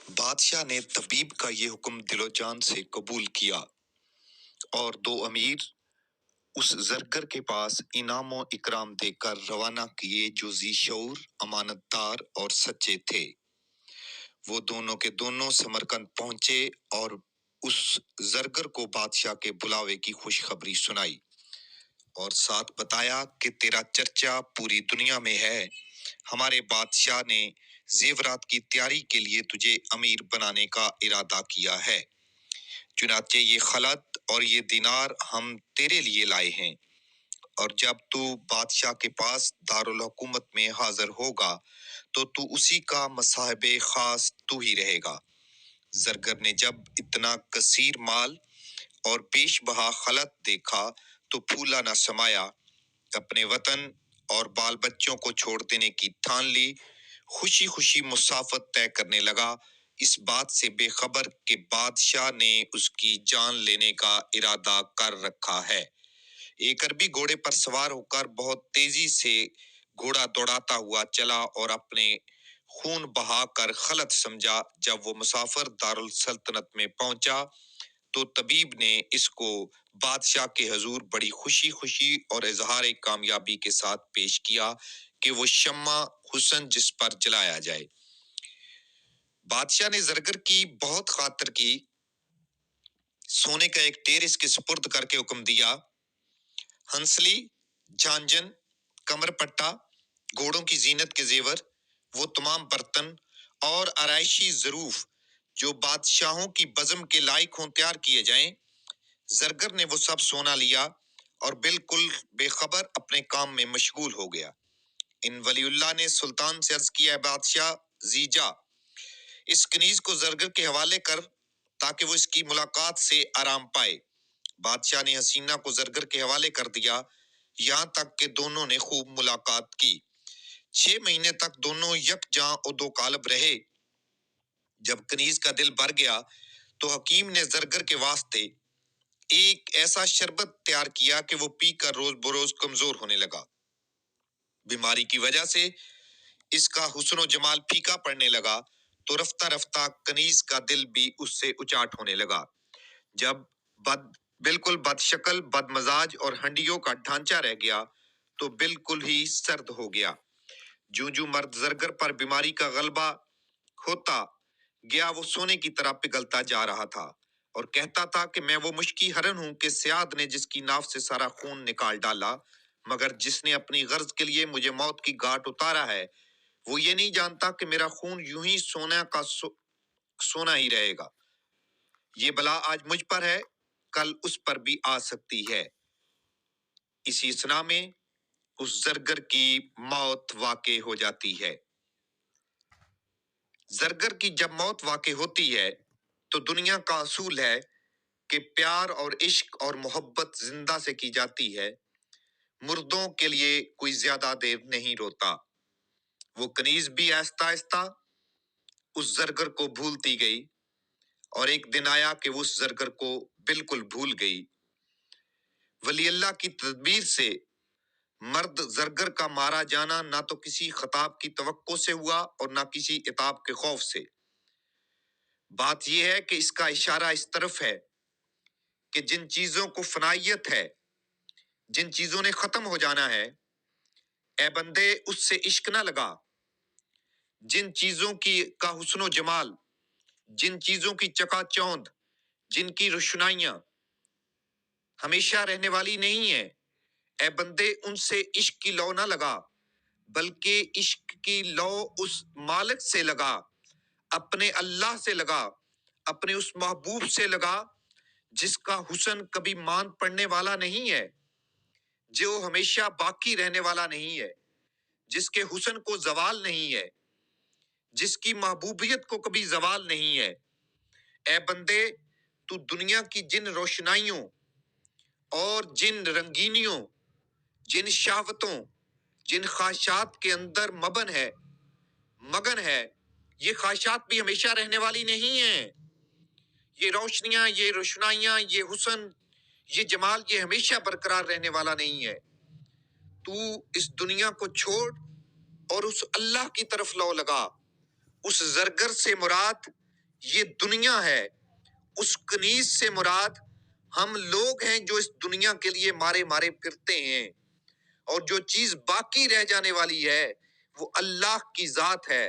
بادشاہ نے طبیب کا یہ حکم دل و جان سے قبول کیا اور دو امیر اس زرگر کے پاس انعام و اکرام دے کر روانہ کیے جو ذی شعور، امانت دار اور سچے تھے۔ وہ دونوں کے دونوں سمرقند پہنچے اور اس زرگر کو بادشاہ کے بلاوے کی خوشخبری سنائی اور ساتھ بتایا کہ تیرا چرچا پوری دنیا میں ہے۔ ہمارے بادشاہ نے زیورات کی تیاری کے لیے تجھے امیر بنانے کا ارادہ کیا ہے، چنانچہ یہ خلعت اور یہ دینار ہم تیرے لیے لائے ہیں، اور جب تو بادشاہ کے پاس دارالحکومت میں حاضر ہوگا تو اسی کا مصاحب خاص تو ہی رہے گا۔ زرگر نے جب اتنا کثیر مال اور بیش بہا خلعت دیکھا تو پھولا نہ سمایا، اپنے وطن اور بال بچوں کو چھوڑ دینے کی ٹھان لی، خوشی خوشی مسافت طے کرنے لگا، اس بات سے بے خبر کہ بادشاہ نے اس کی جان لینے کا ارادہ کر رکھا ہے۔ ایک عربی گھوڑے پر سوار ہو کر بہت تیزی سے گھوڑا دوڑاتا ہوا چلا اور اپنے خون بہا کر خلعت سمجھا۔ جب وہ مسافر دارالسلطنت میں پہنچا تو طبیب نے اس کو بادشاہ کے حضور بڑی خوشی خوشی اور اظہار کامیابی کے ساتھ پیش کیا کہ وہ شمع حسن جس پر جلایا جائے۔ بادشاہ نے زرگر کی بہت خاطر کی، سونے کا ایک ٹیر اس کے سپرد کر کے حکم دیا، ہنسلی، جھانجن، کمر پٹا، گھوڑوں کی زینت کے زیور، وہ تمام برتن اور آرائشی ظروف جو بادشاہوں کی بزم کے لائق ہوں تیار کیے جائیں۔ زرگر نے وہ سب سونا لیا اور بالکل بے خبر اپنے کام میں مشغول ہو گیا۔ ان ولی اللہ نے سلطان سے عرض کیا، بادشاہ زیجا، اس کنیز کو زرگر کے حوالے کر تاکہ وہ اس کی ملاقات سے آرام پائے۔ بادشاہ نے حسینہ کو زرگر کے حوالے کر دیا، یہاں تک کہ دونوں نے خوب ملاقات کی۔ 6 مہینے تک دونوں یکجاں و دو قالب رہے۔ جب کنیز کا دل بھر گیا تو حکیم نے زرگر کے واسطے ایک ایسا شربت تیار کیا کہ وہ پی کر روز بروز کمزور ہونے لگا۔ بیماری کی وجہ سے اس کا حسن و جمال پھیکا پڑنے لگا تو رفتہ رفتہ کنیز کا دل بھی اس سے اچاٹ ہونے لگا۔ جب بالکل بد شکل، بد مزاج اور ہنڈیوں کا ڈھانچہ رہ گیا تو بالکل ہی سرد ہو گیا۔ جوں جوں مرد زرگر پر بیماری کا غلبہ ہوتا گیا وہ سونے کی طرح پگھلتا جا رہا تھا اور کہتا تھا کہ میں وہ مشکی ہرن ہوں کہ سیاد نے جس کی ناف سے سارا خون نکال ڈالا، مگر جس نے اپنی غرض کے لیے مجھے موت کی گھاٹ اتارا ہے وہ یہ نہیں جانتا کہ میرا خون یوں ہی سونا کا سونا ہی رہے گا۔ یہ بلا آج مجھ پر ہے، کل اس پر بھی آ سکتی ہے۔ اسی اثنا میں اس زرگر کی موت واقع ہو جاتی ہے۔ زرگر کی جب موت واقع ہوتی ہے تو دنیا کا اصول ہے کہ پیار اور عشق اور محبت زندہ سے کی جاتی ہے، مردوں کے لیے کوئی زیادہ دیر نہیں روتا۔ وہ کنیز بھی آہستہ آہستہ اس زرگر کو بھولتی گئی اور ایک دن آیا کہ وہ اس زرگر کو بالکل بھول گئی۔ ولی اللہ کی تدبیر سے مرد زرگر کا مارا جانا نہ تو کسی خطاب کی توقع سے ہوا اور نہ کسی عتاب کے خوف سے۔ بات یہ ہے کہ اس کا اشارہ اس طرف ہے کہ جن چیزوں کو فنائیت ہے، جن چیزوں نے ختم ہو جانا ہے، اے بندے اس سے عشق نہ لگا۔ جن چیزوں کا حسن و جمال، جن چیزوں کی چکا چوند، جن کی روشنائیاں ہمیشہ رہنے والی نہیں ہیں، اے بندے ان سے عشق کی لو نہ لگا، بلکہ عشق کی لو اس مالک سے لگا، اپنے اللہ سے لگا، اپنے اس محبوب سے لگا جس کا حسن کبھی مان پڑنے والا نہیں ہے، جو ہمیشہ باقی رہنے والا نہیں ہے، جس کے حسن کو زوال نہیں ہے، جس کی محبوبیت کو کبھی زوال نہیں ہے۔ اے بندے تو دنیا کی جن روشنائیوں اور جن رنگینیوں، جن شہوتوں، جن خواہشات کے اندر مگن ہے، یہ خواہشات بھی ہمیشہ رہنے والی نہیں ہیں۔ یہ روشنیاں، یہ روشنائیاں، یہ حسن، یہ جمال، یہ ہمیشہ برقرار رہنے والا نہیں ہے۔ تو اس دنیا کو چھوڑ اور اس اللہ کی طرف لو لگا۔ اس زرگر سے مراد یہ دنیا ہے، اس کنیز سے مراد ہم لوگ ہیں جو اس دنیا کے لیے مارے مارے پھرتے ہیں، اور جو چیز باقی رہ جانے والی ہے وہ اللہ کی ذات ہے۔